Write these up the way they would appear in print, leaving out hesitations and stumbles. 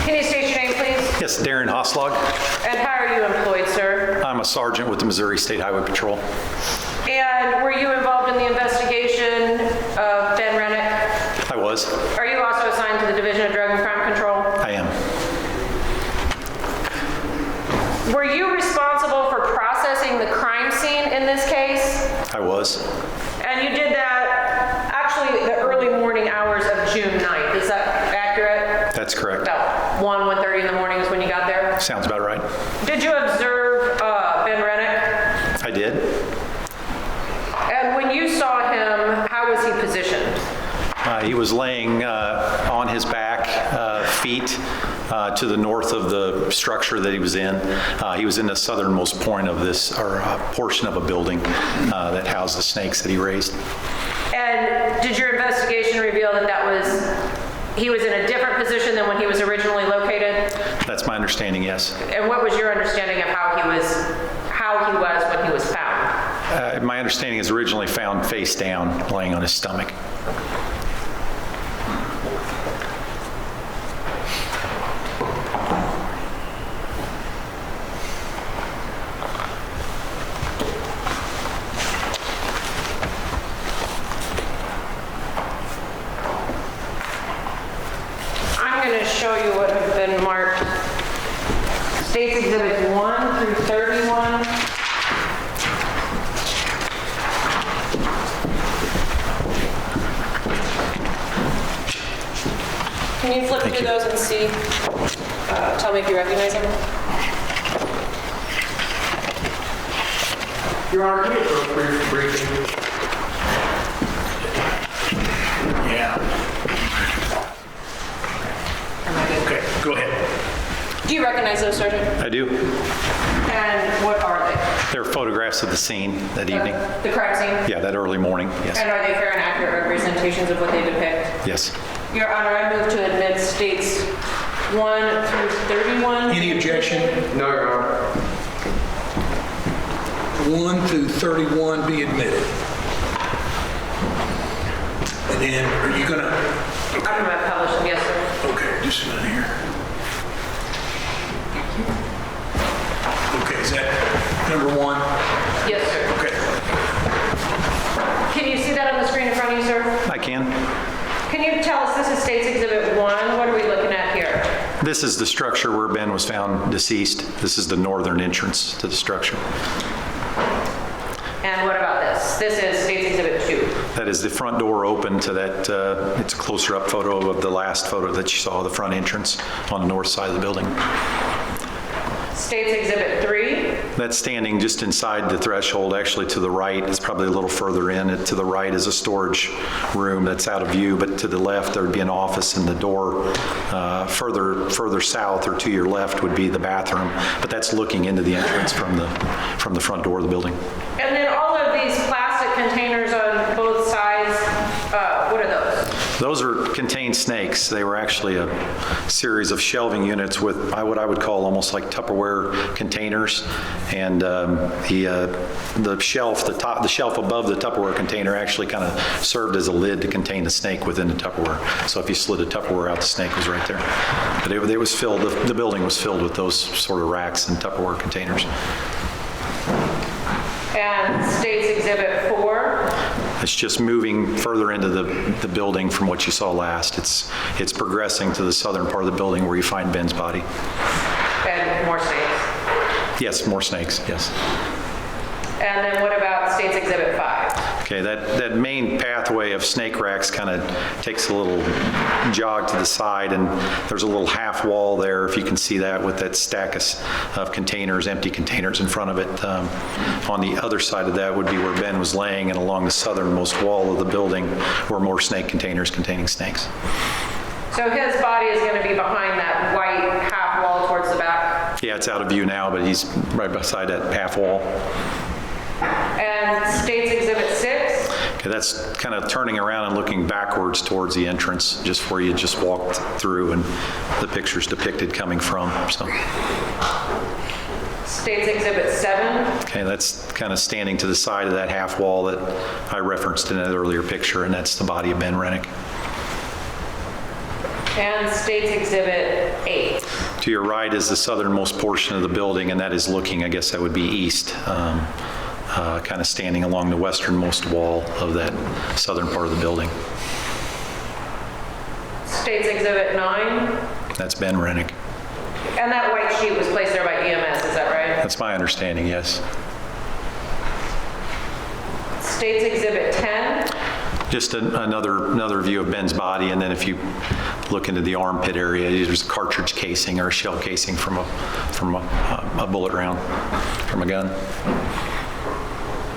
Can you state your name, please? Yes, Darren Haslag. And how are you employed, sir? I'm a sergeant with the Missouri State Highway Patrol. And were you involved in the investigation of Ben Renick? I was. Are you also assigned to the Division of Drug and Crime Control? I am. Were you responsible for processing the crime scene in this case? I was. And you did that actually the early morning hours of June 9th. Is that accurate? That's correct. About 1:30 in the morning is when you got there? Sounds about right. Did you observe Ben Renick? I did. And when you saw him, how was he positioned? He was laying on his back, feet to the north of the structure that he was in. He was in the southernmost point of this, or portion of a building that housed the snakes that he raised. And did your investigation reveal that he was in a different position than when he was originally located? That's my understanding, yes. And what was your understanding of how he was when he was found? My understanding is originally found face down, laying on his stomach. Show you what have been marked. States Exhibits 1 through 31. Can you flip through those and see? Tell me if you recognize them. Your Honor, can you do a briefing? Yeah. Okay, go ahead. Do you recognize those, Sergeant? I do. And what are they? They're photographs of the scene that evening. The crime scene? Yeah, that early morning, yes. And are they fair and accurate representations of what they depict? Yes. Your Honor, I move to admit States 1 through 31. Any objection? No, Your Honor. 1 through 31 be admitted. And then, are you gonna? Okay. I'm going to publish them, yes, sir. Okay, just a minute here. Okay, is that number 1? Yes, sir. Okay. Can you see that on the screen in front of you, sir? I can. Can you tell us, this is States Exhibit 1. What are we looking at here? This is the structure where Ben was found deceased. This is the northern entrance to the structure. And what about this? This is States Exhibit 2. That is the front door open to that, it's a closer up photo of the last photo that you saw, the front entrance on the north side of the building. States Exhibit 3. That's standing just inside the threshold, actually to the right. It's probably a little further in. To the right is a storage room that's out of view, but to the left there would be an office, and the door further south or to your left would be the bathroom, but that's looking into the entrance from the front door of the building. And then all of these plastic containers on both sides, what are those? Those contained snakes. They were actually a series of shelving units with what I would call almost like Tupperware containers, and the shelf above the Tupperware container actually kind of served as a lid to contain the snake within the Tupperware. So if you slid the Tupperware out, the snake was right there. But it was filled. The building was filled with those sort of racks and Tupperware containers. And States Exhibit 4. It's just moving further into the building from what you saw last. It's progressing to the southern part of the building where you find Ben's body. And more snakes. Yes, more snakes, yes. And then what about States Exhibit 5? Okay, that main pathway of snake racks kind of takes a little jog to the side, and there's a little half wall there, if you can see that, with that stack of containers, empty containers in front of it. On the other side of that would be where Ben was laying, and along the southernmost wall of the building were more snake containers containing snakes. So his body is going to be behind that white half wall towards the back? Yeah, it's out of view now, but he's right beside that half wall. And States Exhibit 6? Okay, that's kind of turning around and looking backwards towards the entrance, just where you just walked through and the picture's depicted coming from. So. States Exhibit 7? Okay, that's kind of standing to the side of that half wall that I referenced in that earlier picture, and that's the body of Ben Renick. And States Exhibit 8? To your right is the southernmost portion of the building, and that is looking, I guess that would be east, kind of standing along the westernmost wall of that southern part of the building. State's Exhibit 9. That's Ben Renick. And that white sheet was placed there by EMS, is that right? That's my understanding, yes. State's Exhibit 10. Just another view of Ben's body, and then if you look into the armpit area, there's a cartridge casing or a shell casing from a bullet round, from a gun.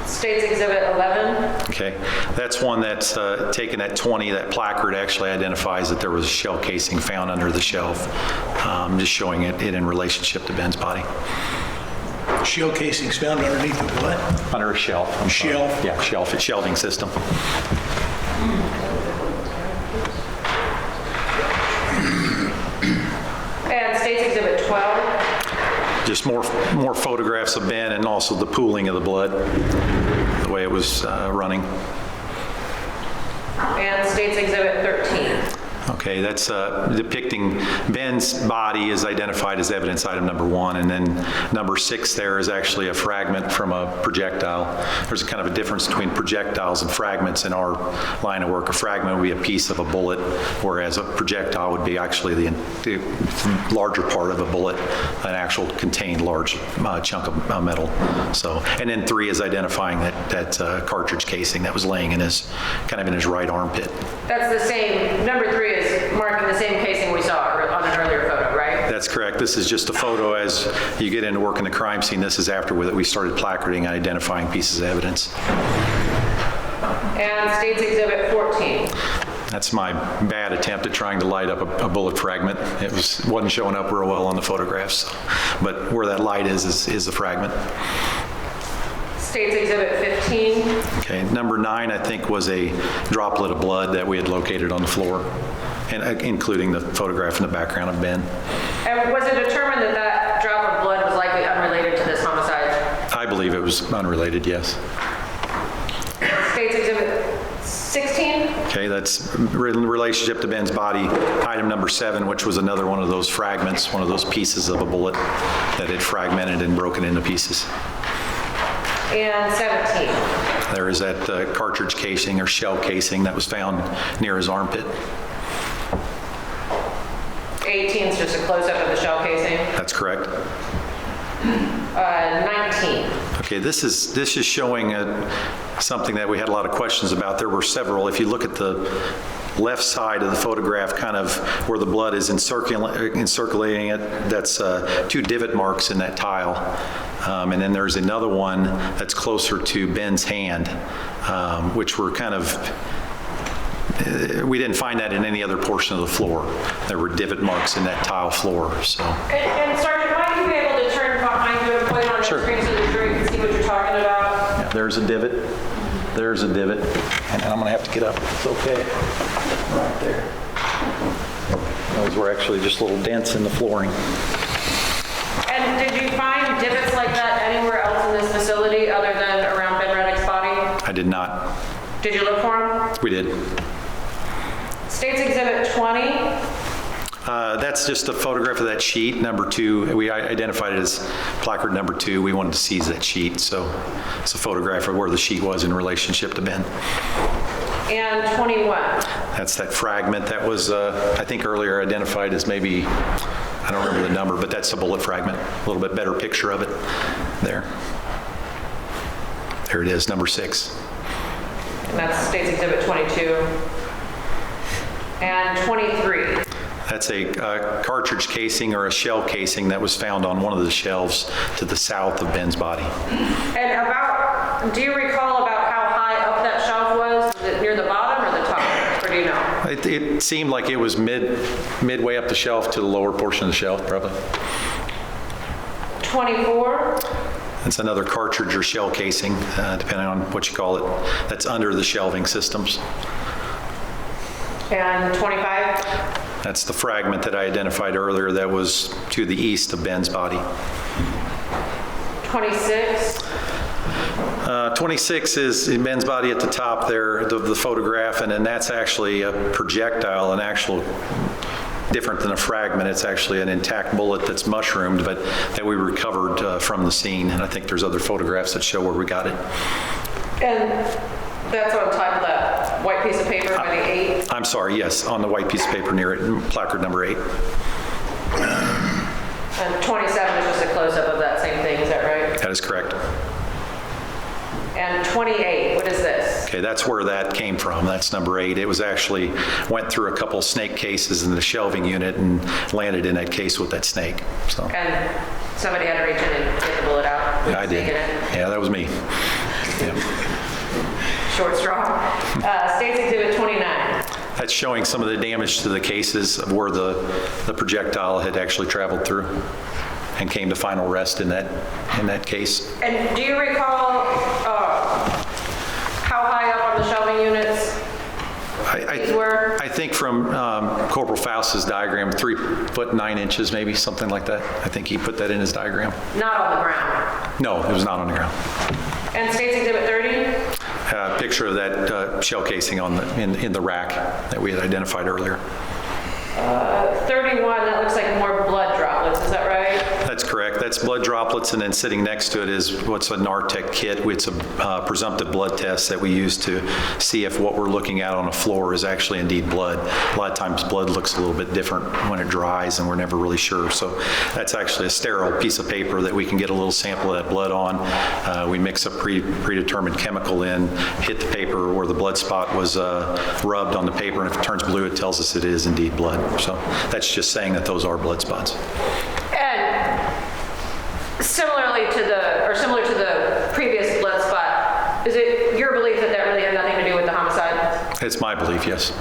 State's Exhibit 11. Okay, that's one that's taken at 20. That placard actually identifies that there was a shell casing found under the shelf, just showing it in relationship to Ben's body. Shell casings found underneath the what? Under a shelf. I'm sorry. Shelf? Yeah, shelf, shelving system. And State's Exhibit 12. Just more photographs of Ben and also the pooling of the blood, the way it was running. And State's Exhibit 13. Okay, that's depicting Ben's body is identified as evidence item number 1, and then number 6 there is actually a fragment from a projectile. There's a kind of a difference between projectiles and fragments in our line of work. A fragment would be a piece of a bullet, whereas a projectile would be actually the larger part of a bullet, an actual contained large chunk of metal. So, and then 3 is identifying that cartridge casing that was laying in his right armpit. That's the same, number 3 is marking the same casing we saw on an earlier photo, right? That's correct. This is just a photo as you get into work in the crime scene. This is after we started placarding and identifying pieces of evidence. And State's Exhibit 14. That's my bad attempt at trying to light up a bullet fragment. It wasn't showing up real well on the photographs, but where that light is the fragment. State's Exhibit 15. Okay, number 9 I think was a droplet of blood that we had located on the floor, and including the photograph in the background of Ben. And was it determined that that drop of blood was likely unrelated to this homicide? I believe it was unrelated, yes. State's Exhibit 16. Okay, that's in relationship to Ben's body. Item number 7, which was another one of those fragments, one of those pieces of a bullet that had fragmented and broken into pieces. And 17. There is that cartridge casing or shell casing that was found near his armpit. 18 is just a close-up of the shell casing. That's correct. 19. Okay, this is showing something that we had a lot of questions about. There were several. If you look at the left side of the photograph, kind of where the blood is encirculating it, that's 2 divot marks in that tile. And then there's another one that's closer to Ben's hand, which were kind of, we didn't find that in any other portion of the floor. There were divot marks in that tile floor, so. And Sergeant, might you be able to turn behind you and point on the Sure. screen so the jury can see what you're talking about? Yeah, there's a divot, there's a divot, and I'm gonna have to get up, it's okay. Right there. Those were actually just little dents in the flooring. And did you find divots like that anywhere else in this facility other than around Ben Renick's body? I did not. Did you look for them? We did. State's Exhibit 20. That's just a photograph of that sheet, number 2. We identified it as placard number 2. We wanted to seize that sheet, so it's a photograph of where the sheet was in relationship to Ben. And 21. That's that fragment that was, I think earlier identified as maybe, I don't remember the number, but that's a bullet fragment. A little bit better picture of it there. There it is, number 6. And that's State's Exhibit 22. And 23. That's a cartridge casing or a shell casing that was found on one of the shelves to the south of Ben's body. And do you recall about how high up that shelf was? Was it near the bottom or the top? Or do you know? It seemed like it was midway up the shelf to the lower portion of the shelf, probably. 24. That's another cartridge or shell casing, depending on what you call it. That's under the shelving systems. And 25. That's the fragment that I identified earlier that was to the east of Ben's body. 26. 26 is in Ben's body at the top there, the photograph, and then that's actually a projectile, an actual different than a fragment. It's actually an intact bullet that's mushroomed, but that we recovered from the scene. And I think there's other photographs that show where we got it. And that's on top of that white piece of paper by the 8? I'm sorry, yes, on the white piece of paper near it, placard number 8. And 27 is just a close-up of that same thing, is that right? That is correct. And 28, what is this? Okay, that's where that came from. That's number 8. It was actually, went through a couple snake cases in the shelving unit and landed in that case with that snake, so. And somebody had to reach in and get the bullet out? with Yeah, I the snake did. in it? Yeah, that was me. Yeah. Short straw. State's Exhibit 29. That's showing some of the damage to the cases of where the projectile had actually traveled through and came to final rest in that case. And do you recall how high up on the shelving units these were? I think from Corporal Faust's diagram, 3 foot 9 inches, maybe something like that. I think he put that in his diagram. Not on the ground. No, it was not on the ground. And State's Exhibit 30? Picture of that shell casing in the rack that we had identified earlier. 31, that looks like more blood droplets, is that right? That's correct. That's blood droplets, and then sitting next to it is what's a Nartec kit. It's a presumptive blood test that we use to see if what we're looking at on a floor is actually indeed blood. A lot of times blood looks a little bit different when it dries, and we're never really sure. So that's actually a sterile piece of paper that we can get a little sample of that blood on. We mix a predetermined chemical in, hit the paper where the blood spot was rubbed on the paper, and if it turns blue, it tells us it is indeed blood. So that's just saying that those are blood spots. And similar to the previous blood spot, is it your belief that that really had nothing to do with the homicide? It's my belief, yes.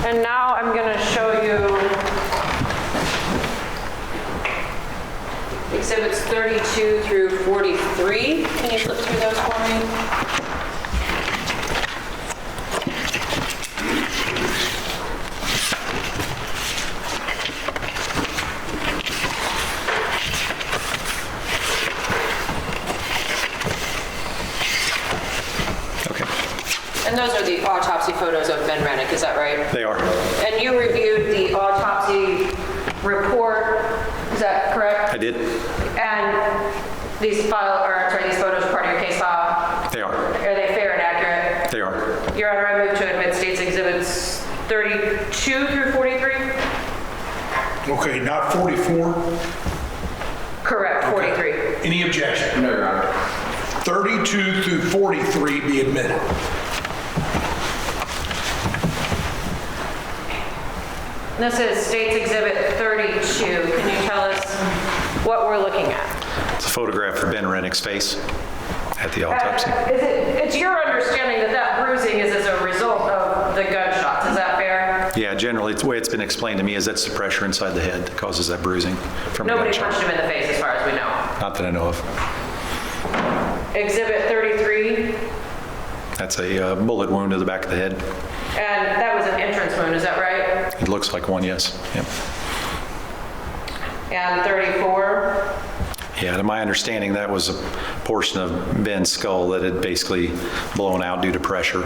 And now I'm going to show you Exhibits 32 through 43. Can you flip through those for me? Okay. And those are the autopsy photos of Ben Renick, is that right? They are. And you reviewed the autopsy report, is that correct? I did. And these photos are part of your case file? They are. Are they fair and accurate? They are. Your Honor, I move to admit State's Exhibits 32 through 43? Okay, not 44? Correct, 43. Any objection? No, Your Honor. 32 through 43 be admitted. This is State's Exhibit 32. Can you tell us what we're looking at? It's a photograph of Ben Renick's face at the autopsy. It's your understanding that that bruising is as a result of the gunshots, is that fair? Yeah, generally, the way it's been explained to me is that's the pressure inside the head that causes that bruising from a Nobody gunshot. punched him in the face as far as we know. Not that I know of. Exhibit 33, That's a bullet wound to the back of the head. and that was an entrance wound, is that right? It looks like one, yes. Yep. And 34, Yeah, to my understanding, that was a portion of Ben's skull that had basically blown out due to pressure.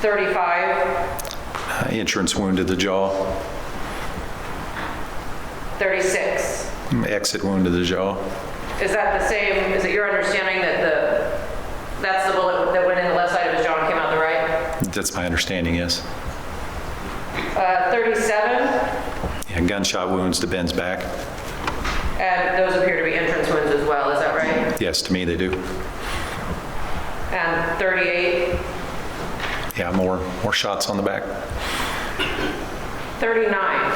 35, Entrance wound to the jaw, 36. exit wound to the jaw. Is that the same, is it your understanding that that's the bullet that went in the left side of his jaw and came out the right? That's my understanding, yes. 37, Yeah, gunshot wounds to Ben's back. and those appear to be entrance wounds as well, is that right? Yes, to me they do. And 38, Yeah, more shots on the back. 39,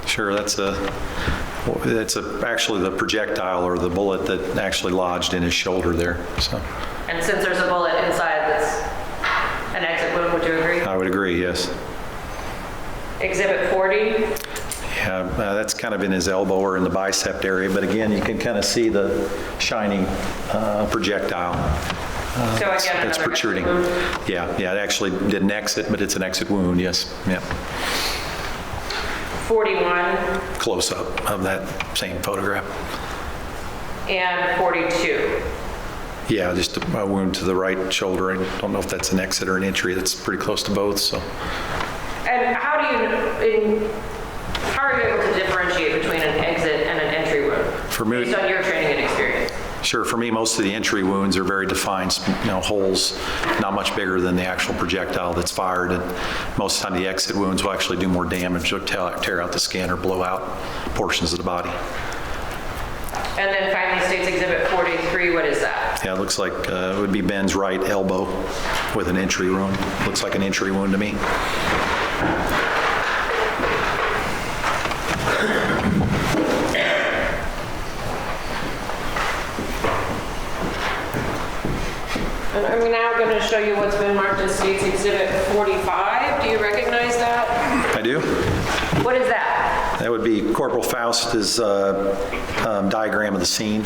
Sure, that's actually the projectile or the bullet that actually lodged in his shoulder there. So and since there's a bullet inside that's an exit wound, would you agree? I would agree, yes. Exhibit 40, Yeah, that's kind of in his elbow or in the bicep area, but again, you can kind of see the shining projectile. so again, That's another protruding. exit wound. Yeah, it actually didn't exit, but it's an exit wound, yes. Yeah. 41 close-up of that same photograph. and 42. Yeah, just a wound to the right shoulder. I don't know if that's an exit or an entry. That's pretty close to both, so. And how are you able to differentiate between an exit and an entry wound? For me, based on your training and experience? sure, for me, most of the entry wounds are very defined, holes not much bigger than the actual projectile that's fired. And most of the time the exit wounds will actually do more damage or tear out the skin or blow out portions of the body. And then finally, State's Exhibit 43, what is that? Yeah, it looks like it would be Ben's right elbow with an entry wound. Looks like an entry wound to me. And I'm now going to show you what's been marked as State's Exhibit 45. Do you recognize that? I do. What is that? That would be Corporal Faust's diagram of the scene.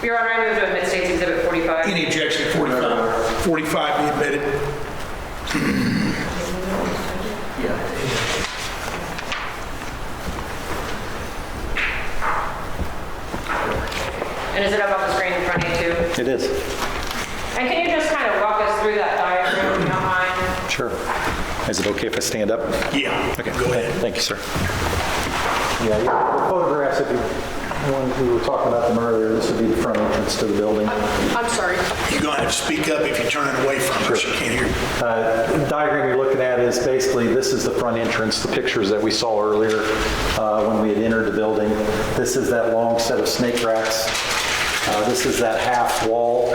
Your Honor, I move to admit State's Exhibit 45. Any objection, 45? 45 be admitted. And is it up on the screen in front of you too? It is. And can you just kind of walk us through that diagram if you don't mind? Sure. Is it okay if I stand up? Yeah, Okay. go ahead. Thank you, sir. Yeah, the photographs, when we were talking about them earlier, this would be the front entrance to the building. I'm sorry. You're going to have to speak up if you're turning away from her. She can't hear you. The diagram you're looking at is basically, this is the front entrance, the pictures that we saw earlier when we had entered the building. This is that long set of snake racks. This is that half wall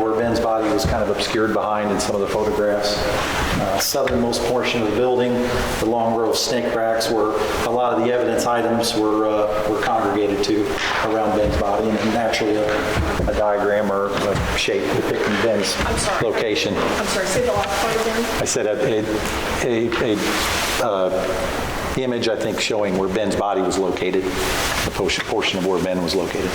where Ben's body was kind of obscured behind in some of the photographs. Southernmost portion of the building, the long row of snake racks where a lot of the evidence items were congregated to around Ben's body, and naturally a diagram or a shape depicting Ben's location. I'm sorry, say the last part again. I said a image, I think, showing where Ben's body was located, the portion of where Ben was located.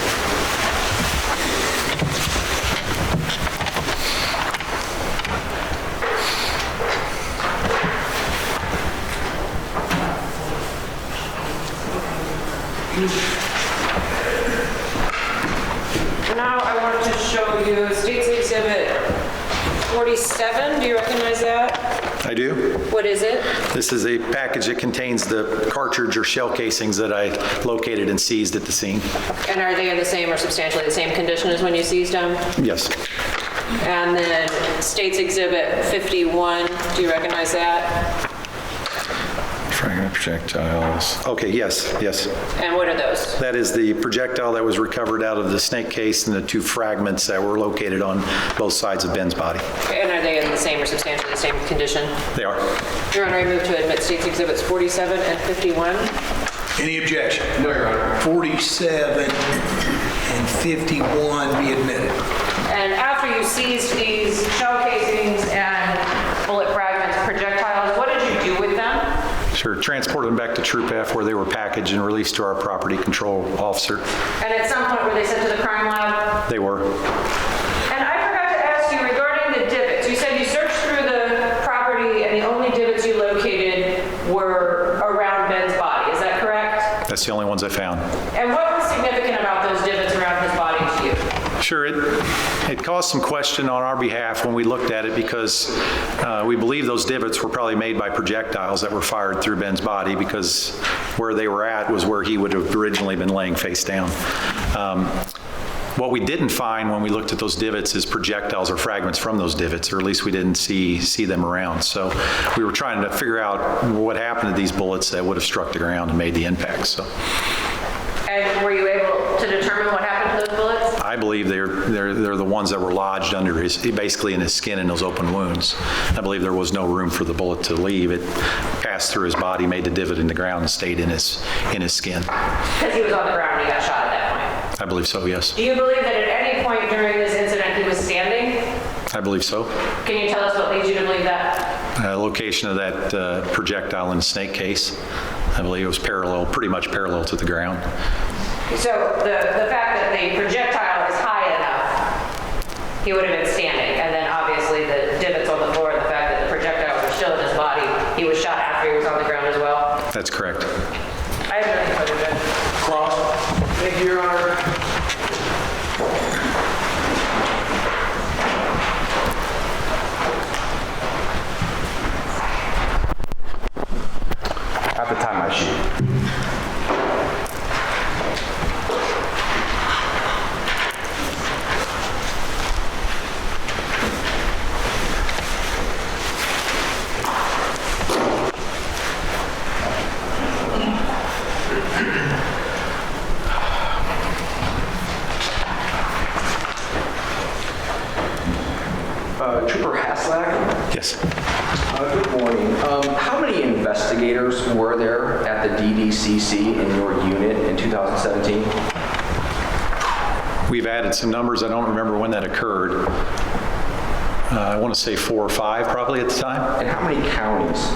Now I want to show you State's Exhibit 47. Do you recognize that? I do. What is it? This is a package that contains the cartridge or shell casings that I located and seized at the scene. And are they in the same or substantially the same condition as when you seized them? Yes. And then State's Exhibit 51. Do you recognize that? Fragment projectiles. Okay, yes. And what are those? That is the projectile that was recovered out of the snake case and the two fragments that were located on both sides of Ben's body. And are they in the same or substantially the same condition? They are. Your Honor, I move to admit State's Exhibits 47 and 51. Any objection? No, Your Honor. 47 and 51 be admitted. And after you seized these shell casings and bullet fragments, projectiles, what did you do with them? Sure, transported them back to Troop F where they were packaged and released to our property control officer. And at some point were they sent to the crime lab? They were. And I forgot to ask you regarding the divots. You said you searched through the property and the only divots you located were around Ben's body. Is that correct? That's the only ones I found. And what was significant about those divots around his body to you? Sure, it caused some question on our behalf when we looked at it because we believe those divots were probably made by projectiles that were fired through Ben's body because where they were at was where he would have originally been laying face down. What we didn't find when we looked at those divots is projectiles or fragments from those divots, or at least we didn't see them around. So we were trying to figure out what happened to these bullets that would have struck the ground and made the impact. So. And were you able to determine what happened to those bullets? I believe they're the ones that were lodged under basically in his skin in those open wounds. I believe there was no room for the bullet to leave. It passed through his body, made the divot in the ground, and stayed in his skin. Because he was on the ground and he got shot at that point. I believe so, yes. Do you believe that at any point during this incident he was standing? I believe so. Can you tell us what leads you to believe that? Location of that projectile in the snake case, I believe it was pretty much parallel to the ground. So the fact that the projectile is high enough, he would have been standing, and then obviously the divots on the floor and the fact that the projectiles were still in his body, he was shot after was on the ground as well? That's correct. I have nothing further, Judge. Cross. Thank you, Your Honor. I have to tie my shoe. Trooper Haslag? Yes. Good morning. How many investigators were there at the DDCC in your unit in 2017? We've added some numbers. I don't remember when that occurred. I want to say 4 or 5 probably at the time. And how many counties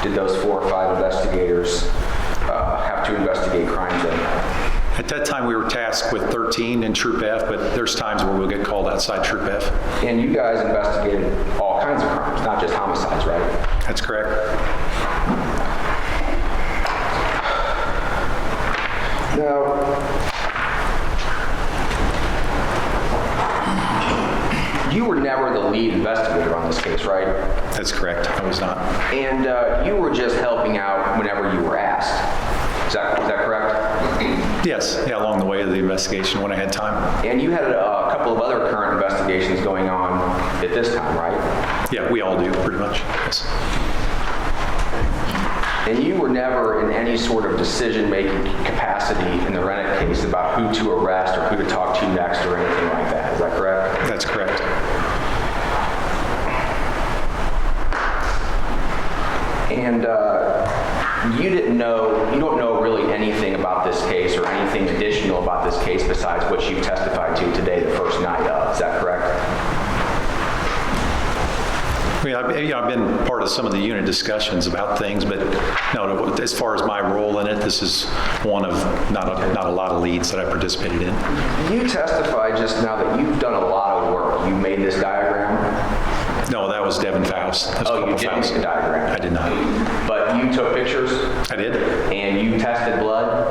did those 4 or 5 investigators have to investigate crimes in? At that time, we were tasked with 13 in Troop F, but there's times where we'll get called outside Troop F. And you guys investigated all kinds of crimes, not just homicides, right? That's correct. Now, you were never the lead investigator on this case, right? That's correct. I was not. And you were just helping out whenever you were asked. Is that correct? Yes, yeah, along the way of the investigation when I had time. And you had a couple of other current investigations going on at this time, right? Yeah, we all do, pretty much. Yes. And you were never in any sort of decision-making capacity in the Renick case about who to arrest or who to talk to next or anything like that. Is that correct? That's correct. And you don't know really anything about this case or anything additional about this case besides what you testified to today the first night of. Is that correct? I mean, I've been part of some of the unit discussions about things, but no, as far as my role in it, this is one of not a lot of leads that I participated in. You testified just now that you've done a lot of work. You made this diagram. No, that was Devin Faust. That was Oh, you Corporal did Faust. make a diagram. I did not. But you took pictures I did. and you tested blood.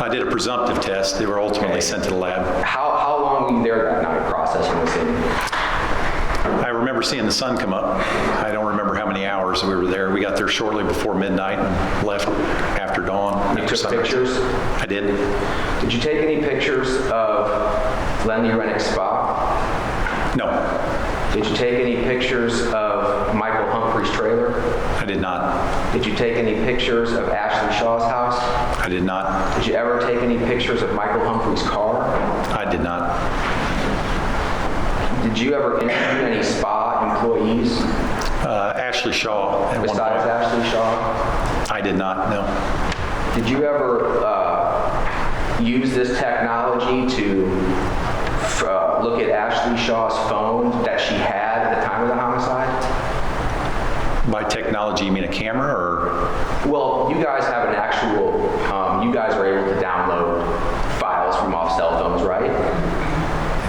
I did a presumptive test. They were ultimately sent to the lab. How long were you there that night processing this in? I remember seeing the sun come up. I don't remember how many hours we were there. We got there shortly before midnight and left after dawn. You after took sunrise. pictures? I did. Did you take any pictures of Lynlee Renick spa? No, Did you take any pictures of Michael Humphrey's trailer? I did not. Did you take any pictures of Ashley Shaw's house? I did not. Did you ever take any pictures of Michael Humphrey's car? I did not. Did you ever interview any spa employees Ashley Shaw. At one besides point. Ashley Shaw? I did not, no. Did you ever use this technology to look at Ashley Shaw's phone that she had at the time of the homicide? By technology, you mean a camera or? Well, you guys have an actual, you guys are able to download files from off cell phones, right?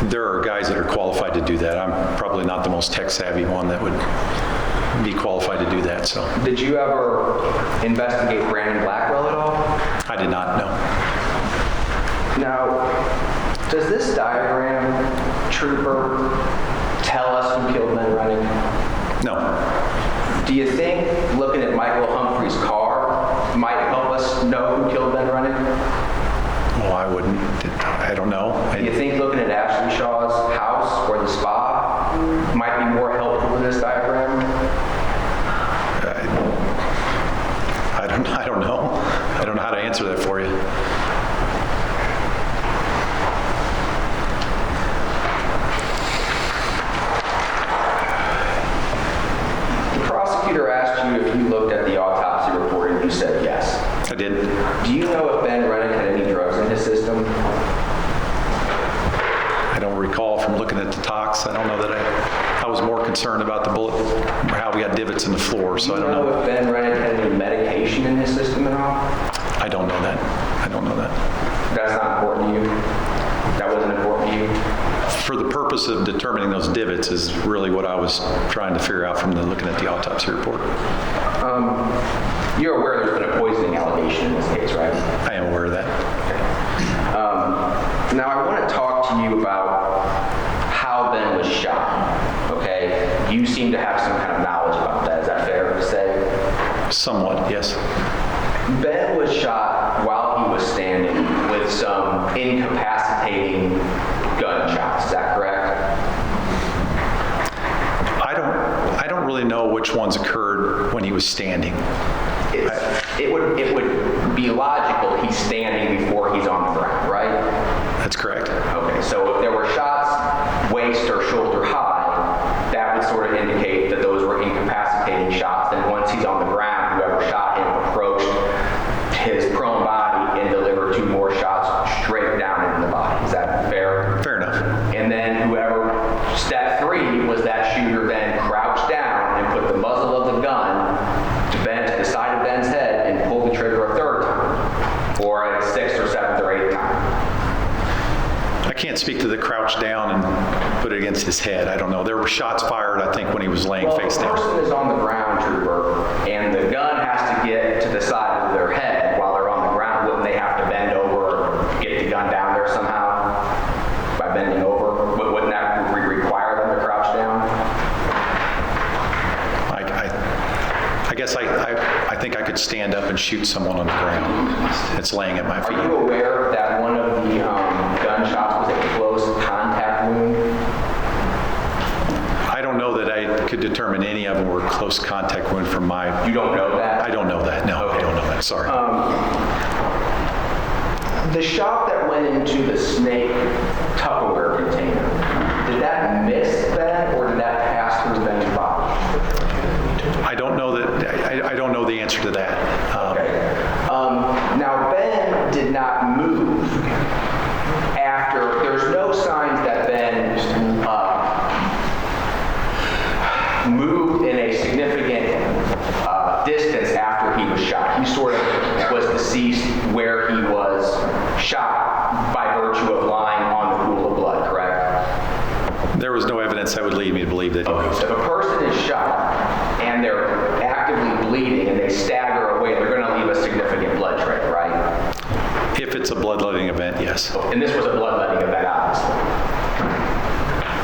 There are guys that are qualified to do that. I'm probably not the most tech savvy one that would be qualified to do that, so. Did you ever investigate Brandon Blackwell at all? I did not, no. Now, does this diagram, Trooper, tell us who killed Lynlee Renick? No. Do you think looking at Michael Humphrey's car might help us know who killed Lynlee Renick? Well, I wouldn't. I don't know. Do you think looking at Ashley Shaw's house or the spa might be more helpful than this diagram? I don't know. I don't know how to answer that for you. The prosecutor asked you if you looked at the autopsy report and you said yes. I did. Do you know if Ben Renick had any drugs in his system? I don't recall from looking at the tox. I don't know that I was more concerned about the bullet, how we got divots in the floor, so I don't Do you know know. if Ben Renick had any medication in his system at all? I don't know that. I don't know that. That's not important to you? That wasn't important to you? For the purpose of determining those divots is really what I was trying to figure out from looking at the autopsy report. You're aware there's been a poisoning allegation in this case, right? I am aware of that. Now, I want to talk to you about how Ben was shot, okay? You seem to have some kind of knowledge about that. Is that fair to say? Somewhat, yes. Ben was shot while he was standing with some incapacitating gunshots. Is that correct? I don't really know which ones occurred when he was standing. It would be logical he's standing before he's on the ground, right? That's correct. Okay, so if there were shots waist or shoulder high, that would sort of indicate that those were incapacitating shots. Then once he's on the ground, whoever shot him approached his prone body and delivered 2 more shots straight down into the body. Is that fair? Fair enough. And then step 3 was that shooter then crouched down and put the muzzle of the gun to the side of Ben's head and pulled the trigger a 3rd time, or a 6th or 7th or 8th time. I can't speak to the crouch down and put it against his head. I don't know. There were shots fired, I think, when he was laying face Well, down. the person is on the ground, trooper, and the gun has to get to the side of their head while they're on the ground. Wouldn't they have to bend over or get the gun down there somehow by bending over? Wouldn't that require them to crouch down? I guess I think I could stand up and shoot someone on the ground that's laying at my feet. Are you aware that one of the gunshots was a close contact wound? I don't know that I could determine any of them were close contact wound from my... You don't know that? I don't know that. No, I don't know that. Sorry. The shot that went into the snake Tupperware container, did that miss Ben or did that pass through Ben's body? I don't know that. I don't know the answer to that. Okay. Now Ben did not move after. There's no signs that Ben moved in a significant distance after he was shot. He sort of was deceased where he was shot by virtue of lying on the pool of blood, correct? There was no evidence that would lead me to believe that he moved. So if a person is shot and they're actively bleeding and they stagger away, they're going to leave a significant blood trail, right? If it's a bloodletting event, yes. And this was a bloodletting event, obviously.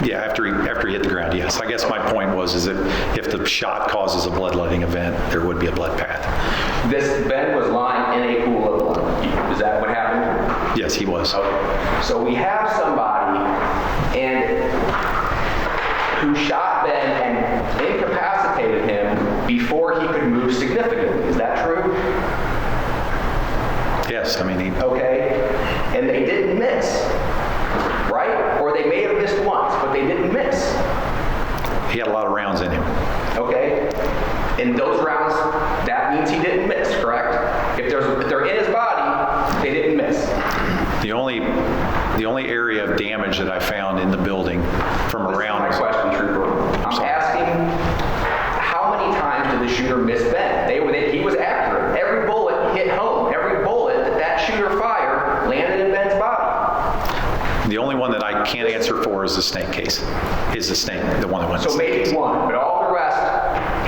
Yeah, after he hit the ground, yes. I guess my point was is that if the shot causes a bloodletting event, there would be a blood path. Ben was lying in a pool of blood. Is that what happened? Yes, he was. Okay. So we have somebody who shot Ben and incapacitated him before he could move significantly. Is that true? Yes, I mean, Okay. And they didn't miss, right? Or they may have missed once, but they didn't miss. he had a lot of rounds in him. Okay? In those rounds, that means he didn't miss, correct? If they're in his body, they didn't miss. The only area of damage that I found in the building from around... This is my question, Trooper. I'm asking, how many times did the shooter miss Ben? He was accurate. Every bullet hit home. Every bullet that shooter fired landed in Ben's body. The only one that I can't answer for is the snake case. Is the snake, the one that went... So maybe one, but all the rest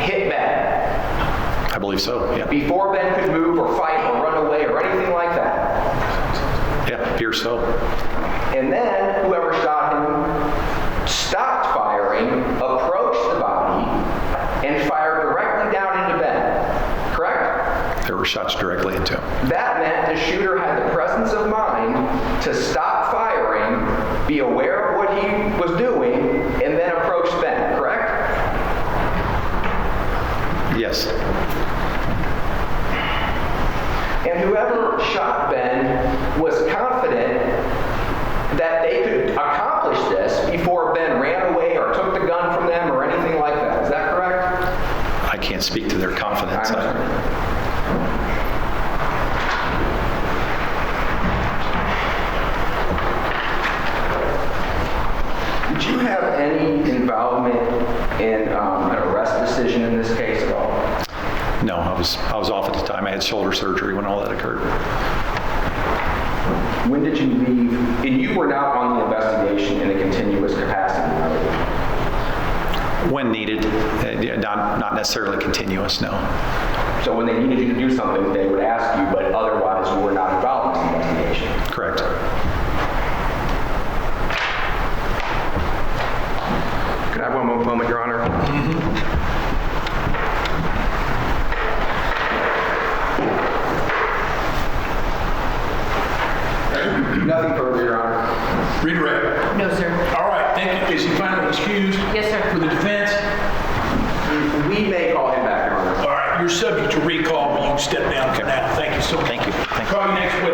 hit Ben. I believe so, yeah. Before Ben could move or fight or run away or anything like that. Yeah, appears so. And then whoever shot him stopped firing, approached the body, and fired directly down into Ben. Correct? There were shots directly into him. That meant the shooter had the presence of mind to stop firing, be aware of what he was doing, and then approach Ben. Correct? Yes. And whoever shot Ben was confident that they could accomplish this before Ben ran away or took the gun from them or anything like that. Is that correct? I can't speak to their confidence. Did you have any involvement in an arrest decision in this case at all? No, I was off at the time. I had shoulder surgery when all that occurred. When did you leave? And you were not on the investigation in a continuous capacity, right? When needed, not necessarily continuous, no. So when they needed you to do something, they would ask you, but otherwise you were not involved in the investigation. Correct. Could I have one more moment, Your Honor? Nothing further, Your Honor. Redirect. No, sir. All right, thank you. Is he finally excused? Yes, sir. For the defense? We may call him back, Your Honor. All right, you're subject to recall, but you can step down for now. Thank you so much. Thank you. Thank you. Call you next week.